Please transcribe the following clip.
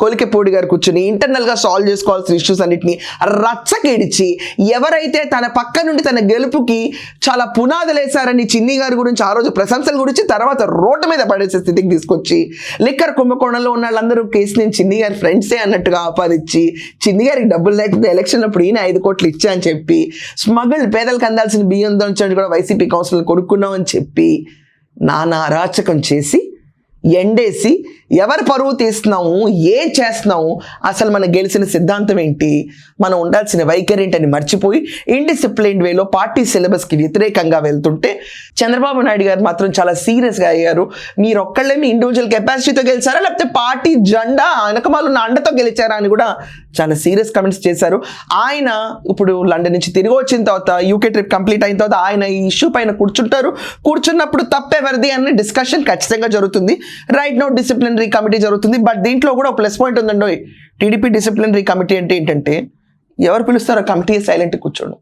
కొలికెపూడి గారు కూర్చుని ఇంటర్నల్గా సాల్వ్ చేసుకోవాల్సిన ఇష్యూస్ అన్నిటిని రచ్చకేడిచి ఎవరైతే తన పక్క నుండి తన గెలుపుకి చాలా పునాదులేశారని చిన్ని గారి గురించి ఆ రోజు ప్రశంసల గురించి తర్వాత రోడ్డు మీద పడేసే స్థితికి తీసుకొచ్చి లిక్కర్ కుంభకోణంలో ఉన్న వాళ్ళందరూ కేసు నేను చిన్ని గారి ఫ్రెండ్సే అన్నట్టుగా ఆపాదించి చిన్ని గారికి డబ్బులు లేకపోతే ఎలక్షన్ అప్పుడు ఈయన 5 కోట్లు ఇచ్చా అని చెప్పి స్మగుల్డ్ పేదలకు అందాల్సిన బియ్యం నుంచి కూడా వైసీపీ కౌన్సిల్ కొనుక్కున్నాం అని చెప్పి నానా అరాచకం చేసి ఎండేసి ఎవరు పరువు తీస్తున్నాము ఏం చేస్తున్నాము అసలు మనం గెలిచిన సిద్ధాంతం ఏంటి మనం ఉండాల్సిన వైఖరి ఏంటని మర్చిపోయి ఇండిసిప్లిన్డ్ వేలో పార్టీ సిలబస్కి వ్యతిరేకంగా వెళ్తుంటే చంద్రబాబు నాయుడు గారు మాత్రం చాలా సీరియస్గా అయ్యారు. మీరు ఒక్కళ్ళే మీ ఇండివిజువల్ కెపాసిటీతో గెలిచారా లేకపోతే పార్టీ జెండా వెనకమాలు ఉన్న అండతో గెలిచారా అని కూడా చాలా సీరియస్ కమెంట్స్ చేశారు. ఆయన ఇప్పుడు లండన్ నుంచి తిరిగి వచ్చిన తర్వాత యూకే ట్రిప్ కంప్లీట్ అయిన తర్వాత ఆయన ఈ ఇష్యూ పైన కూర్చున్నప్పుడు తప్పెవరిది అనే డిస్కషన్ ఖచ్చితంగా జరుగుతుంది. రైట్ నౌ డిసిప్లినరీ కమిటీ జరుగుతుంది. బట్ దీంట్లో కూడా ఒక ప్లస్ పాయింట్ ఉందండి. టీడీపీ డిసిప్లినరీ కమిటీ అంటే ఏంటంటే ఎవరు పిలుస్తారో కమిటీ సైలెంట్ కూర్చోండి.